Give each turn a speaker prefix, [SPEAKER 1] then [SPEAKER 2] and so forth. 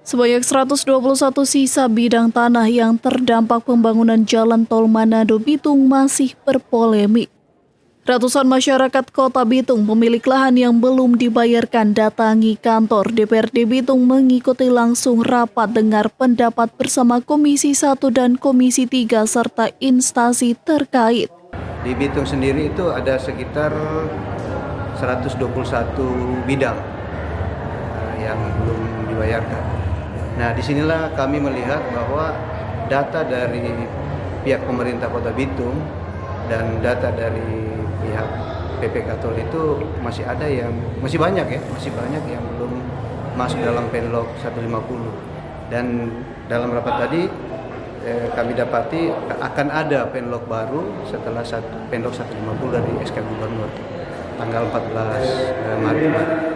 [SPEAKER 1] Sebanyak 121 sisa bidang tanah yang terdampak pembangunan jalan tol Manado Bitung masih berpolemik. Ratusan masyarakat Kota Bitung pemilik lahan yang belum dibayarkan datangi kantor DPRD Bitung mengikuti langsung rapat dengar pendapat bersama Komisi 1 dan Komisi 3 serta instansi terkait.
[SPEAKER 2] Di Bitung sendiri itu ada sekitar 121 bidang yang belum dibayarkan. Nah, disinilah kami melihat bahwa data dari pihak pemerintah Kota Bitung dan data dari pihak PPK Tol itu masih banyak yang belum masuk dalam Penlog 150. Dan dalam rapat tadi kami dapati akan ada Penlog baru setelah Penlog 150 dari SK Gubernur tanggal 14 Maret.